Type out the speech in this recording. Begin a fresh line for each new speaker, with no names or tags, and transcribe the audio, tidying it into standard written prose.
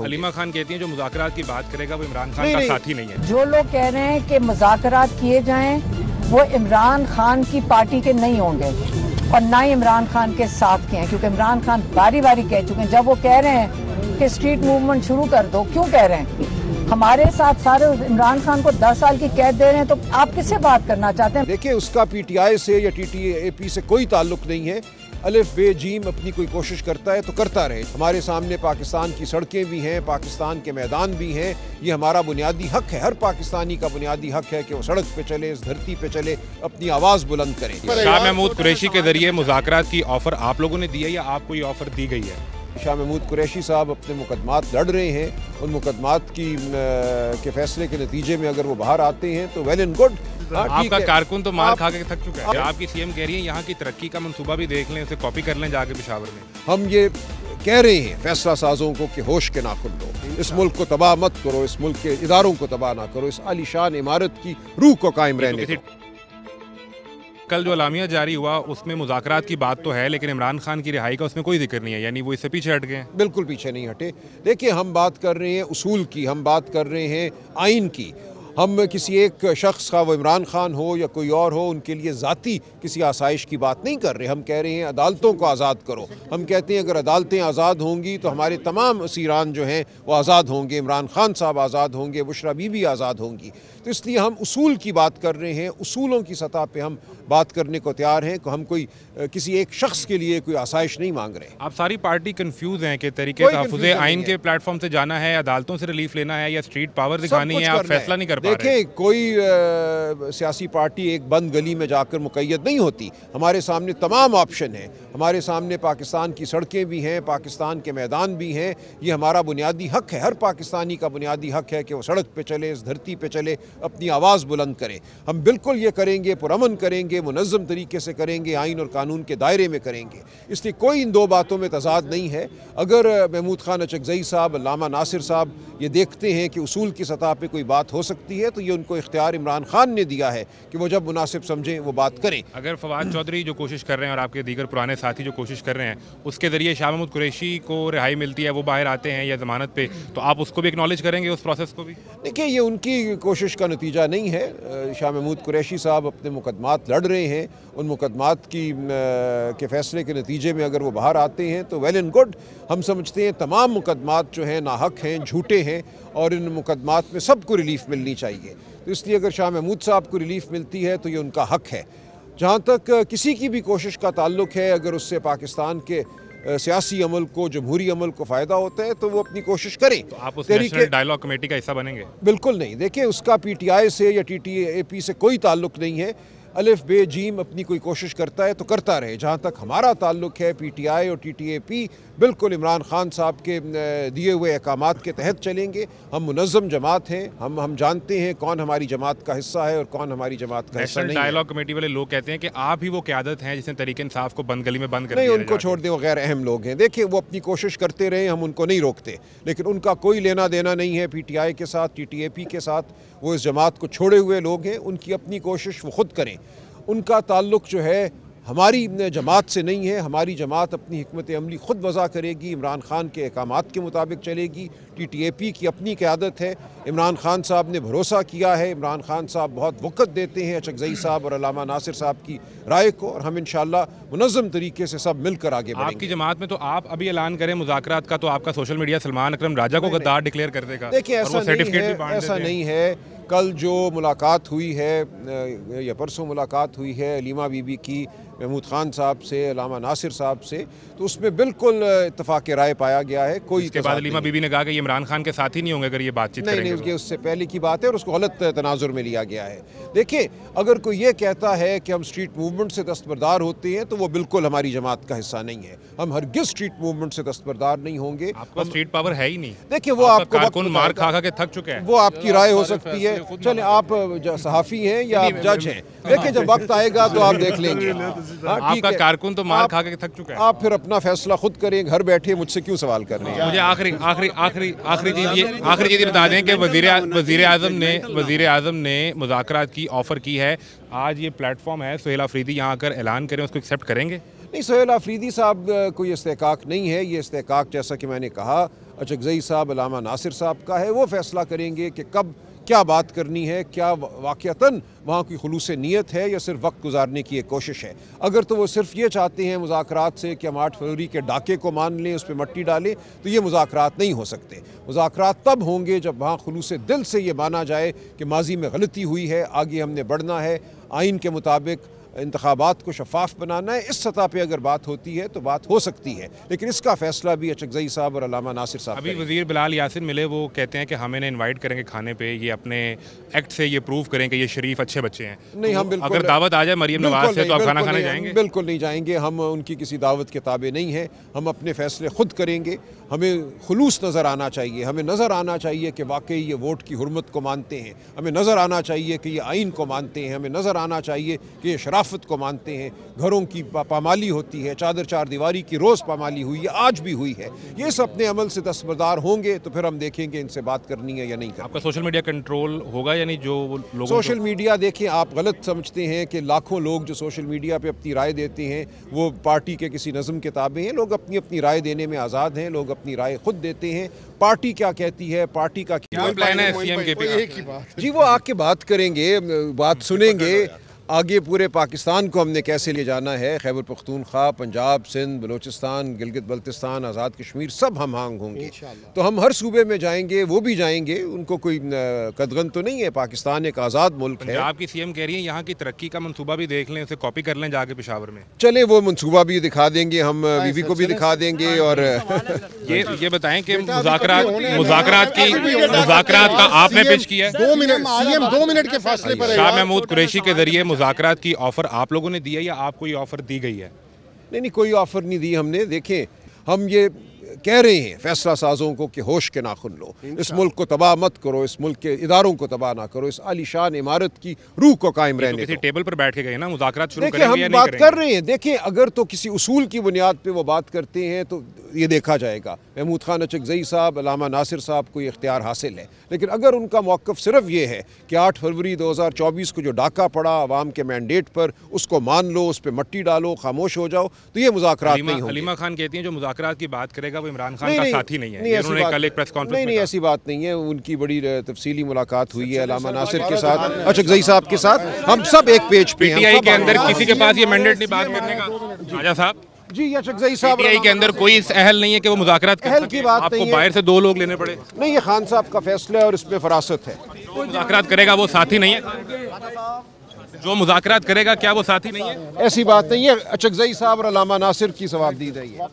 हलीमा खान कहती हैं जो मुज़ाकरात की बात करेगा वो इमरान खान का साथी नहीं है।
जो लोग कह रहे हैं कि मुज़ाकरात किए जाएं वो इमरान खान की पार्टी के नहीं होंगे और ना ही इमरान खान के साथ के हैं, क्योंकि इमरान खान बारी बारी कह चुके हैं। जब वो कह रहे हैं कि स्ट्रीट मूवमेंट शुरू कर दो, क्यों कह रहे हैं? हमारे साथ सारे इमरान खान को 10 साल की कैद दे रहे हैं, तो आप किससे बात करना चाहते हैं?
देखिए, उसका पीटीआई से या टीटीएपी से कोई ताल्लुक नहीं है। अलिफ बे जीम अपनी कोई कोशिश करता है तो करता रहे। हमारे सामने पाकिस्तान की सड़कें भी हैं, पाकिस्तान के मैदान भी हैं। ये हमारा बुनियादी हक है, हर पाकिस्तानी का बुनियादी हक है कि वो सड़क पे चले, इस धरती पे चले, अपनी आवाज़ बुलंद करें।
शाह महमूद कुरैशी के जरिए मुज़ाकरात की ऑफर आप लोगों ने दी है या आपको ये ऑफर दी गई है?
शाह महमूद कुरैशी साहब अपने मुकदमात लड़ रहे हैं। उन मुकदमात के फैसले के नतीजे में अगर वो बाहर आते हैं तो वेल एंड गुड।
आपका कारकुन तो मार खा के थक चुका है। आपकी सीएम कह रही है यहाँ की तरक्की का मंसूबा भी देख लें, उसे कॉपी कर लें जाके पेशावर में।
हम ये कह रहे हैं फैसला साजों को कि होश के नाखुन लो, इस मुल्क को तबाह मत करो, इस मुल्क के इदारों को तबाह ना करो, इस आलीशान इमारत की रूह को कायम रहने दो।
कल जो अलामिया जारी हुआ उसमें मुज़ाकरात की बात तो है, लेकिन इमरान खान की रिहाई का उसमें कोई जिक्र नहीं है, यानी वो इससे पीछे हट गए हैं।
बिल्कुल पीछे नहीं हटे। देखिए, हम बात कर रहे हैं उसूल की, हम बात कर रहे हैं आइन की। हम किसी एक शख्स का, वो इमरान खान हो या कोई और हो, उनके लिए ज़ाती किसी आसाइश की बात नहीं कर रहे। हम कह रहे हैं अदालतों को आज़ाद करो। हम कहते हैं अगर अदालतें आज़ाद होंगी तो हमारे तमाम असीरान जो हैं वो आज़ाद होंगे, इमरान खान साहब आज़ाद होंगे, बुशरा बीबी आज़ाद होंगी। तो इसलिए हम उसूल की बात कर रहे हैं, उसूलों की सतह पे हम बात करने को तैयार हैं। हम कोई किसी एक शख्स के लिए कोई आसाइश नहीं मांग रहे।
आप सारी पार्टी कंफ्यूज हैं कि तरीके तहफ़्फ़ुज़ आइन के प्लेटफॉर्म से जाना है, अदालतों से रिलीफ लेना है या स्ट्रीट पावर दिखानी है, आप फैसला नहीं कर पा रहे।
देखिए, कोई सियासी पार्टी एक बंद गली में जाकर मुक़य्यद नहीं होती। हमारे सामने तमाम ऑप्शन हैं। हमारे सामने पाकिस्तान की सड़कें भी हैं, पाकिस्तान के मैदान भी हैं। ये हमारा बुनियादी हक है, हर पाकिस्तानी का बुनियादी हक है कि वो सड़क पे चले, इस धरती पे चले, अपनी आवाज़ बुलंद करें। हम बिल्कुल ये करेंगे, पुरअमन करेंगे, मुनज़्ज़म तरीके से करेंगे, आइन और कानून के दायरे में करेंगे। इसलिए कोई इन दो बातों में तज़ाद नहीं है। अगर महमूद खान अचकज़ई साहब, अल्लामा नासिर साहब ये देखते हैं कि उसूल की सतह पर कोई बात हो सकती है तो ये उनको इख्तियार इमरान खान ने दिया है कि वो जब मुनासिब समझें वो बात करें।
अगर फवाद चौधरी जो कोशिश कर रहे हैं और आपके दीगर पुराने साथी जो कोशिश कर रहे हैं उसके ज़रिए शाह महमूद कुरैशी को रिहाई मिलती है, वो बाहर आते हैं या ज़मानत पे, तो आप उसको भी एक्नॉलेज करेंगे, उस प्रोसेस को भी?
देखिए, ये उनकी कोशिश का नतीजा नहीं है। शाह महमूद कुरैशी साहब अपने मुकदमात लड़ रहे हैं। उन मुकदमात के फैसले के नतीजे में अगर वो बाहर आते हैं तो वेल एंड गुड। हम समझते हैं तमाम मुकदमात जो हैं नाहक हैं, झूठे हैं और इन मुकदमात में सबको रिलीफ मिलनी चाहिए। तो इसलिए अगर शाह महमूद साहब को रिलीफ मिलती है तो ये उनका हक है। जहाँ तक किसी की भी कोशिश का ताल्लुक है, अगर उससे पाकिस्तान के सियासी अमल को, जमहूरी अमल को फ़ायदा होता है तो वो अपनी कोशिश करें।
तो आप उस नेशनल डायलॉग कमेटी का हिस्सा बनेंगे?
बिल्कुल नहीं। देखिए, उसका पीटीआई से या टीटीएपी से कोई ताल्लुक नहीं है। अलिफ बे जीम अपनी कोई कोशिश करता है तो करता रहे। जहाँ तक हमारा ताल्लुक है, पीटीआई और टीटीएपी बिल्कुल इमरान खान साहब के दिए हुए अहकामात के तहत चलेंगे। हम मुनज़्ज़म जमात हैं, हम जानते हैं कौन हमारी जमात का हिस्सा है और कौन हमारी जमात का हिस्सा नहीं है।
डायलॉग कमेटी वाले लोग कहते हैं कि आप ही वो क़यादत हैं जिसने तहरीक इंसाफ को बंद गली में बंद कर
नहीं,
दिया।
उनको छोड़ दें, वो गैर अहम लोग हैं। देखिए, वो अपनी कोशिश करते रहे, हम उनको नहीं रोकते, लेकिन उनका कोई लेना देना नहीं है पीटीआई के साथ, टीटीएपी के साथ। वो इस जमात को छोड़े हुए लोग हैं, उनकी अपनी कोशिश वो खुद करें। उनका ताल्लुक जो है हमारी जमात से नहीं है। हमारी जमात अपनी हिकमत अमली खुद वज़ा करेगी, इमरान खान के अहकामात के मुताबिक चलेगी। टीटीएपी की अपनी क़यादत है। इमरान खान साहब ने भरोसा किया है, इमरान खान साहब बहुत वक़्त देते हैं अचकज़ई साहब और अल्लामा नासिर साहब की राय को, और हम इंशाअल्लाह मुनज़्ज़म तरीके से सब मिलकर आगे बढ़ेंगे।
आपकी जमात में तो आप अभी ऐलान करें मुज़ाकरात का तो आपका सोशल मीडिया सलमान अकरम राजा को गद्दार डिक्लेयर कर देगा।
देखिए, ऐसा नहीं है। कल जो मुलाकात हुई है या परसों मुलाकात हुई है हलीमा बीबी की महमूद खान साहब से, अल्लामा नासिर साहब से, तो उसमें बिल्कुल इत्तफाक राय पाया गया है। कोई
इसके बाद हलीमा बीबी ने कहा कि ये इमरान खान के साथी नहीं होंगे अगर ये बातचीत करेंगे।
नहीं, ये उससे पहले की बात है और उसको गलत तनाजुर में लिया गया है। देखिए, अगर कोई ये कहता है कि हम स्ट्रीट मूवमेंट से दस्तबरदार होते हैं तो वो बिल्कुल हमारी जमात का हिस्सा नहीं है। हम हरगिज़ स्ट्रीट मूवमेंट से दस्तबरदार नहीं होंगे।
आपका स्ट्रीट पावर है ही नहीं।
देखिए, वो आपको
मार खा के थक चुके हैं,
वो आपकी राय हो सकती है। चले, आप सहाफ़ी हैं या आप जज हैं? देखिए, जब वक्त आएगा तो आप देख लेंगे।
आपका कारकुन तो मार खा के थक चुका है।
आप फिर अपना फैसला खुद करें, घर बैठे मुझसे क्यों सवाल कर रहे हैं?
मुझे आखिरी चीज़ बता दें कि वज़ीर आज़म ने मुज़ाकरात की ऑफ़र की है। आज ये प्लेटफॉर्म है, सुहेल अफरीदी यहाँ आकर ऐलान करें, उसको एक्सेप्ट करेंगे?
नहीं, सोहेल आफरीदी साहब कोई इस्तेकाक नहीं है। ये इस्तेकाक जैसा कि मैंने कहा अचकज़ई साहब, अल्लामा नासिर साहब का है। वो फैसला करेंगे कि कब क्या बात करनी है, क्या वाक़यतन वहाँ की खुलूस नीयत है या सिर्फ वक्त गुजारने की एक कोशिश है। अगर तो वो सिर्फ ये चाहते हैं मुज़ाकरात से कि हम 8 फरवरी के डाके को मान लें, उस पर मट्टी डालें, तो ये मुज़ाकरात नहीं हो सकते। मुज़ाकरात तब होंगे जब वहाँ खुलूस दिल से ये माना जाए कि माजी में गलती हुई है, आगे हमने बढ़ना है, आइन के मुताबिक इंतखाबात को शफाफ बनाना है। इस सतह पे अगर बात होती है तो बात हो सकती है, लेकिन इसका फैसला भी अचकज़ई साहब और अल्लामा नासिर साहब।
अभी वज़ीर बिलाल यासिन मिले, वो कहते हैं कि हम इन्हें इनवाइट करेंगे खाने पे, ये अपने एक्ट से ये प्रूव करें कि ये शरीफ अच्छे बच्चे हैं।
नहीं, हम बिल्कुल,
अगर दावत आ जाए मरीम नवाज से तो आप खाना खाने जाएंगे?
बिल्कुल नहीं जाएंगे, हम उनकी किसी दावत के ताबे नहीं हैं। हम अपने फैसले खुद करेंगे। हमें खुलूस नज़र आना चाहिए, हमें नज़र आना चाहिए कि वाकई ये वोट की हुर्मत को मानते हैं, हमें नज़र आना चाहिए कि ये आइन को मानते हैं, हमें नज़र आना चाहिए कि ये शराफत को मानते हैं। घरों की पामाली होती है, चादर चार दीवारी की रोज़ पामाली हुई है, आज भी हुई है। ये सब अपने अमल से दस्तबरदार होंगे तो फिर हम देखेंगे इनसे बात करनी है या नहीं करनी।
आपका सोशल मीडिया कंट्रोल होगा या नहीं? जो लोग
सोशल मीडिया, देखिए, आप गलत समझते हैं कि लाखों लोग जो सोशल मीडिया पे अपनी राय देते हैं वो पार्टी के किसी नज़म के ताबे हैं। लोग अपनी अपनी राय देने में आज़ाद हैं, लोग अपनी राय खुद देते हैं। पार्टी क्या कहती है, पार्टी का क्या
प्लान है सीएम के पे?
जी, वो आके बात करेंगे, बात सुनेंगे। आगे पूरे पाकिस्तान को हमने कैसे ले जाना है, खैबर पख्तूनख्वा, पंजाब, सिंध, बलूचिस्तान, गिलगित बल्तिस्तान, आज़ाद कश्मीर, सब हम हांग होंगे। तो हम हर सूबे में जाएंगे, वो भी जाएंगे। उनको कोई कदगन तो नहीं है। पाकिस्तान एक आज़ाद मुल्क है।
पंजाब की सीएम कह रही है यहाँ की तरक्की का मंसूबा भी देख लें, उसे कॉपी कर लें जाके पेशावर में।
चले, वो मंसूबा भी दिखा देंगे, हम बीवी को भी दिखा देंगे। और
ये बताएं कि मुज़ाकरात का आपने पिच किया है?
2 मिनट के फासले पर
शाह महमूद कुरैशी के जरिए मुज़ाकरात की ऑफर आप लोगों ने दी है या आपको ये ऑफर दी गई है?
नहीं, कोई ऑफर नहीं दी हमने। देखें, हम ये कह रहे हैं फैसला साजों को कि होश के नाखुन लो, इस मुल्क को तबाह मत करो, इस मुल्क के इदारों को तबाह ना करो, इस आलीशान इमारत की रूह को कायम रहने दो।
किसी टेबल पर बैठ के गए ना, मुज़ाकरात शुरू
देखिए,
करेंगे या
हम
नहीं
बात कर रहे हैं। देखिए, अगर तो किसी उसूल की बुनियाद पे वो बात करते हैं तो ये देखा जाएगा। महमूद खान अचकज़ई साहब, अल्लामा नासिर साहब को ये इख्तियार हासिल है, लेकिन अगर उनका मौक़िफ़ सिर्फ ये है कि 8 फरवरी 2024 को जो डाका पड़ा अवाम के मैंडेट पर, उसको मान लो, उस पर मट्टी डालो, खामोश हो जाओ, तो ये मुज़ाकरात नहीं होंगे।
हलीमा खान कहती हैं जो मुज़ाकरात की बात करेगा वो इमरान खान का साथी नहीं है। उन्होंने कल एक प्रेस कॉन्फ्रेंस
नहीं, ऐसी बात नहीं है। उनकी बड़ी तफसीली मुलाकात हुई है अल्लामा नासिर के साथ, अचकज़ई साहब के साथ। हम सब एक पेज पे हैं।
पीटीआई के अंदर किसी के पास ये मैंडेट नहीं बात करने का? राजा साहब
जी, अचकज़ई साहब
पीटीआई के अंदर कोई अहल नहीं है कि वो मुज़ाकरात कर
अहल की बात
आपको
नहीं है।
बाहर से 2 लोग लेने पड़े?
नहीं, ये खान साहब का फैसला है और इसमें फरासत है।
जो मुज़ाकरात करेगा वो साथी नहीं है? जो मुज़ाकरात करेगा क्या वो साथी नहीं है?
ऐसी बात नहीं है। अचकज़ई साहब और अल्लामा नासिर की सवाबदीद है ये।